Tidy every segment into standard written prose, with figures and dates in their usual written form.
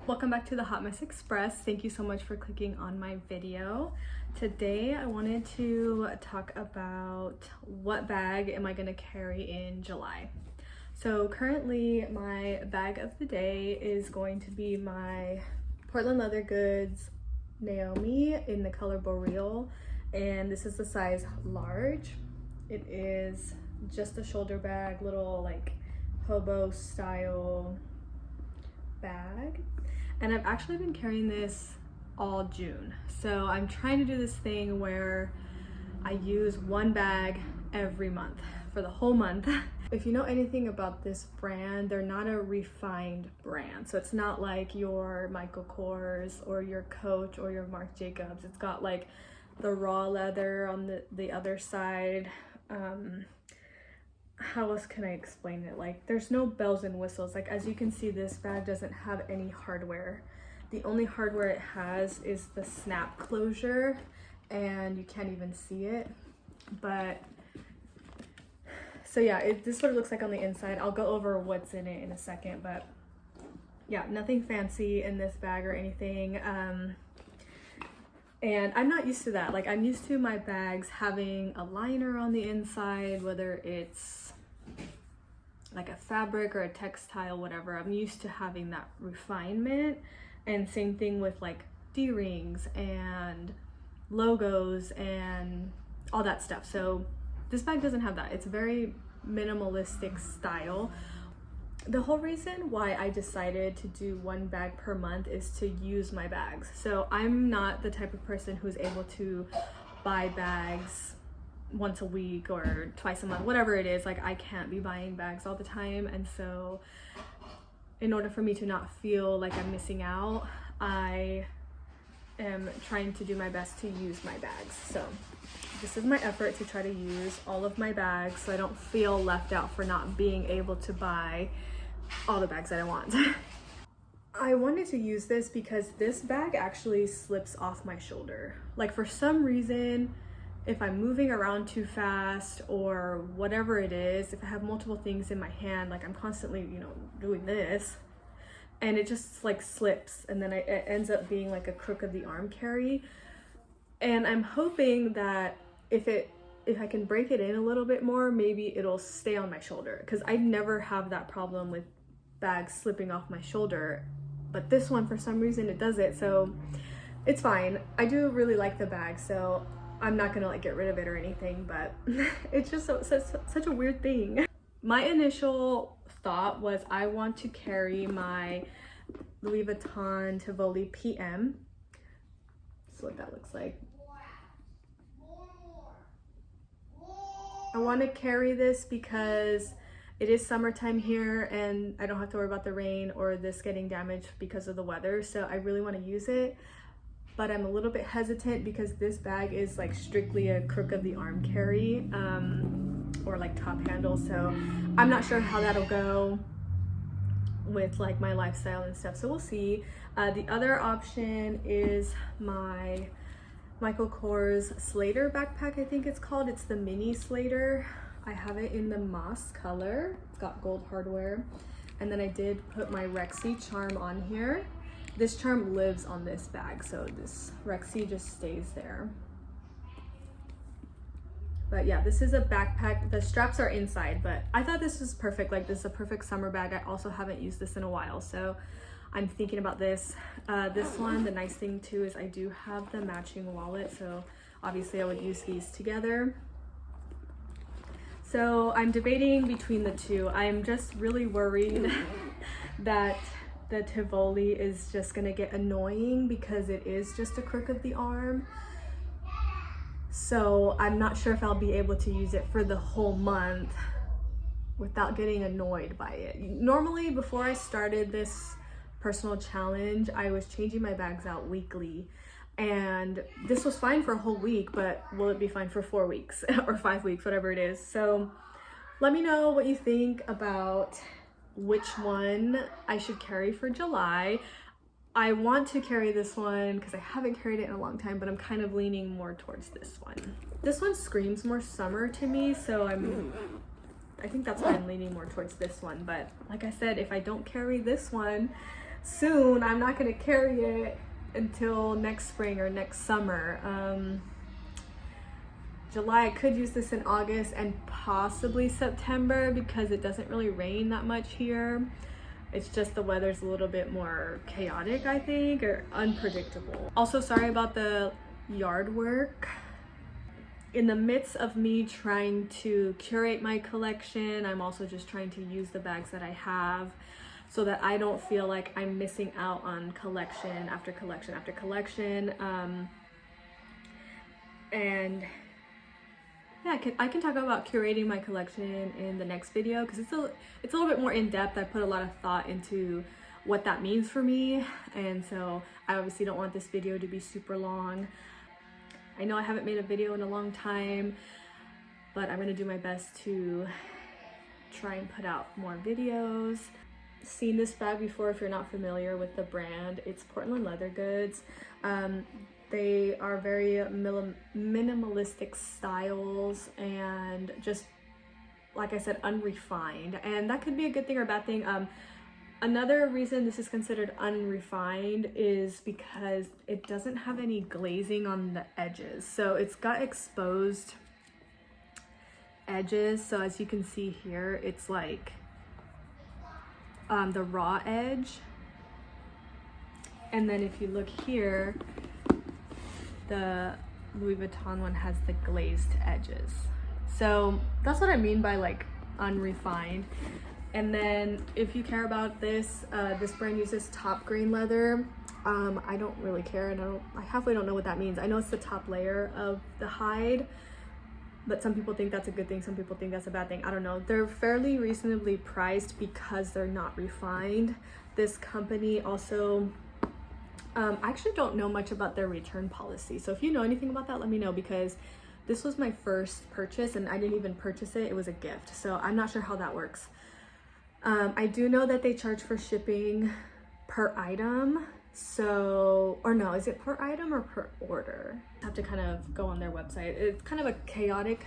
Welcome back to the Hot Mess Express. Thank you so much for clicking on my video. Today I wanted to talk about what bag am I going to carry in July. So currently my bag of the day is going to be my Portland Leather Goods Naomi in the color Boreal, and this is the size large. It is just a shoulder bag, little like hobo style bag, and I've actually been carrying this all June. So I'm trying to do this thing where I use one bag every month for the whole month. If you know anything about this brand, they're not a refined brand. So it's not like your Michael Kors or your Coach or your Marc Jacobs. It's got like the raw leather on the other side. How else can I explain it? Like, there's no bells and whistles. Like, as you can see, this bag doesn't have any hardware. The only hardware it has is the snap closure, and you can't even see it. But so yeah, this is what it looks like on the inside. I'll go over what's in it in a second, but yeah, nothing fancy in this bag or anything. And I'm not used to that. Like, I'm used to my bags having a liner on the inside, whether it's like a fabric or a textile, whatever. I'm used to having that refinement. And same thing with like D-rings and logos and all that stuff. So this bag doesn't have that. It's very minimalistic style. The whole reason why I decided to do one bag per month is to use my bags. So I'm not the type of person who's able to buy bags once a week or twice a month, whatever it is. Like, I can't be buying bags all the time. And so in order for me to not feel like I'm missing out, I am trying to do my best to use my bags. So this is my effort to try to use all of my bags so I don't feel left out for not being able to buy all the bags that I want. I wanted to use this because this bag actually slips off my shoulder. Like, for some reason, if I'm moving around too fast or whatever it is, if I have multiple things in my hand, like I'm constantly, doing this, and it just like slips, and then it ends up being like a crook of the arm carry. And I'm hoping that if I can break it in a little bit more, maybe it'll stay on my shoulder, because I never have that problem with bags slipping off my shoulder, but this one, for some reason, it does it. So it's fine. I do really like the bag, so I'm not gonna like get rid of it or anything, but it's just such a weird thing. My initial thought was I want to carry my Louis Vuitton Tivoli PM. That's what that looks like. I want to carry this because it is summertime here and I don't have to worry about the rain or this getting damaged because of the weather. So I really want to use it, but I'm a little bit hesitant because this bag is like strictly a crook of the arm carry, or like top handle. So I'm not sure how that'll go with like my lifestyle and stuff. So we'll see. The other option is my Michael Kors Slater backpack, I think it's called. It's the mini Slater. I have it in the moss color. It's got gold hardware. And then I did put my Rexy charm on here. This charm lives on this bag, so this Rexy just stays there. But yeah, this is a backpack. The straps are inside, but I thought this was perfect. Like, this is a perfect summer bag. I also haven't used this in a while, so I'm thinking about this. This one, the nice thing too is I do have the matching wallet, so obviously I would use these together. So I'm debating between the two. I'm just really worried that the Tivoli is just gonna get annoying because it is just a crook of the arm. So I'm not sure if I'll be able to use it for the whole month without getting annoyed by it. Normally, before I started this personal challenge, I was changing my bags out weekly, and this was fine for a whole week, but will it be fine for 4 weeks or 5 weeks, whatever it is? So let me know what you think about which one I should carry for July. I want to carry this one because I haven't carried it in a long time, but I'm kind of leaning more towards this one. This one screams more summer to me, so I think that's why I'm leaning more towards this one. But like I said, if I don't carry this one, soon. I'm not gonna carry it until next spring or next summer. July, I could use this in August and possibly September because it doesn't really rain that much here. It's just the weather's a little bit more chaotic, I think, or unpredictable. Also, sorry about the yard work. In the midst of me trying to curate my collection, I'm also just trying to use the bags that I have so that I don't feel like I'm missing out on collection after collection after collection. And yeah, I can talk about curating my collection in the next video because it's a little bit more in depth. I put a lot of thought into what that means for me, and so I obviously don't want this video to be super long. I know I haven't made a video in a long time, but I'm gonna do my best to try and put out more videos. Seen this bag before if you're not familiar with the brand. It's Portland Leather Goods. They are very minimalistic styles and just, like I said, unrefined. And that could be a good thing or a bad thing. Another reason this is considered unrefined is because it doesn't have any glazing on the edges. So it's got exposed edges. So as you can see here, it's like the raw edge. And then if you look here, the Louis Vuitton one has the glazed edges. So that's what I mean by like unrefined. And then if you care about this, this brand uses top grain leather. I don't really care, and I halfway don't know what that means. I know it's the top layer of the hide, but some people think that's a good thing, some people think that's a bad thing. I don't know. They're fairly reasonably priced because they're not refined. This company also, I actually don't know much about their return policy. So if you know anything about that, let me know, because this was my first purchase and I didn't even purchase it. It was a gift. So I'm not sure how that works. I do know that they charge for shipping per item. So, or no, is it per item or per order? I have to kind of go on their website. It's kind of a chaotic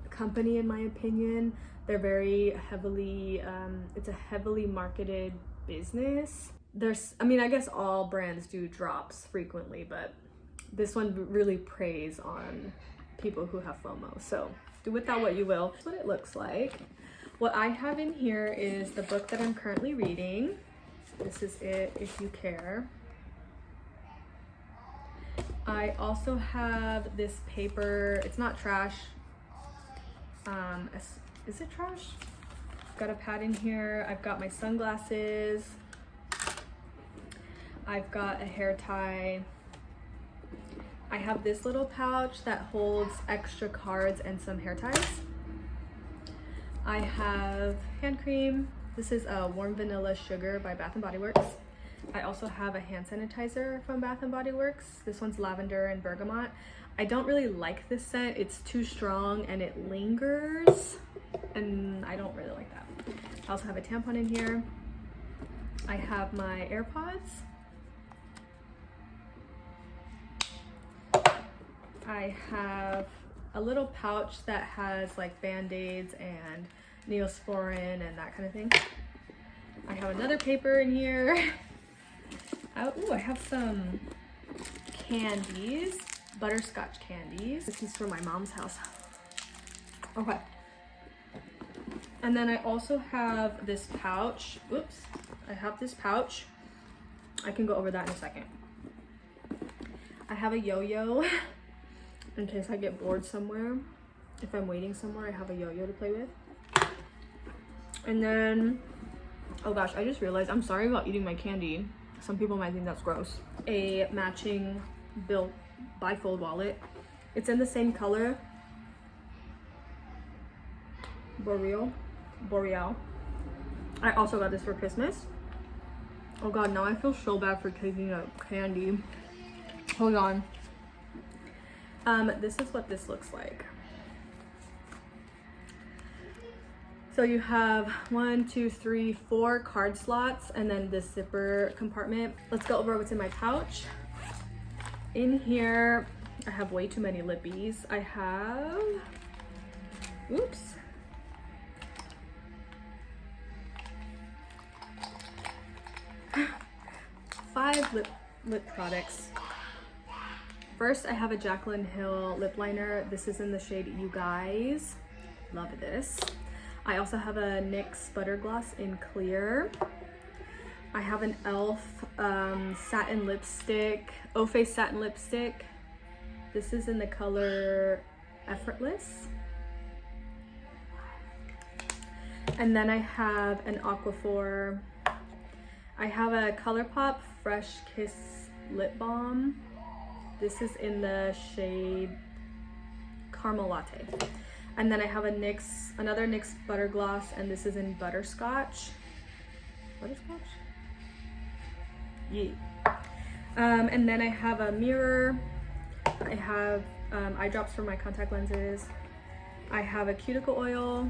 company in my opinion. They're very heavily, it's a heavily marketed business. I mean, I guess all brands do drops frequently, but this one really preys on people who have FOMO. So do with that what you will. That's what it looks like. What I have in here is the book that I'm currently reading. This is it, if you care. I also have this paper. It's not trash. Is it trash? I've got a pad in here. I've got my sunglasses. I've got a hair tie. I have this little pouch that holds extra cards and some hair ties. I have hand cream. This is a Warm Vanilla Sugar by Bath & Body Works. I also have a hand sanitizer from Bath & Body Works. This one's lavender and bergamot. I don't really like this scent. It's too strong and it lingers, and I don't really like that. I also have a tampon in here. I have my AirPods. I have a little pouch that has like Band-Aids and Neosporin and that kind of thing. I have another paper in here. Oh, I have some candies, butterscotch candies. This is from my mom's house. Okay. And then I also have this pouch. Oops. I have this pouch. I can go over that in a second. I have a yo-yo in case I get bored somewhere. If I'm waiting somewhere, I have a yo-yo to play with. And then, oh gosh, I just realized, I'm sorry about eating my candy. Some people might think that's gross. A matching bifold wallet. It's in the same color. Boreal. I also got this for Christmas. Oh god, now I feel so bad for taking a candy. Hold on. This is what this looks like. So you have 1, 2, 3, 4 card slots and then this zipper compartment. Let's go over what's in my pouch. In here, I have way too many lippies. I have, oops. 5 lip products. First, I have a Jaclyn Hill lip liner. This is in the shade You Guys. Love this. I also have a NYX Butter Gloss in clear. I have an e.l.f. satin lipstick, O-Face satin lipstick. This is in the color Effortless. And then I have an Aquaphor. I have a ColourPop Fresh Kiss lip balm. This is in the shade Caramel Latte. And then I have another NYX Butter Gloss, and this is in Butterscotch. Butterscotch? Yeah. And then I have a mirror. I have eye drops for my contact lenses. I have a cuticle oil,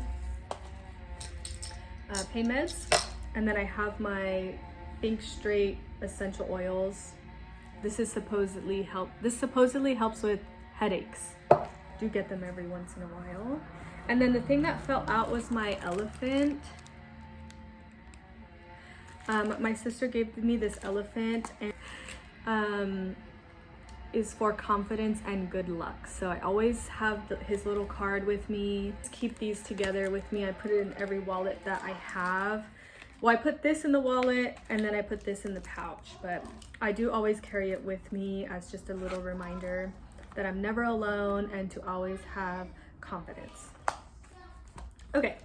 pain meds, and then I have my Think Straight essential oils. This supposedly helps with headaches. Do get them every once in a while. And then the thing that fell out was my elephant. My sister gave me this elephant, and is for confidence and good luck. So I always have his little card with me. Keep these together with me. I put it in every wallet that I have. Well, I put this in the wallet and then I put this in the pouch, but I do always carry it with me as just a little reminder that I'm never alone and to always have confidence. Okay,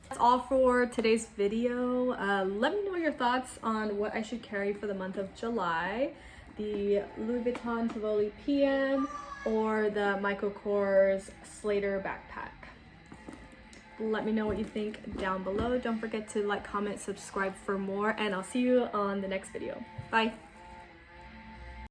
that's all for today's video. Let me know your thoughts on what I should carry for the month of July. The Louis Vuitton Tivoli PM or the Michael Kors Slater backpack. Let me know what you think down below. Don't forget to like, comment, subscribe for more, and I'll see you on the next video. Bye.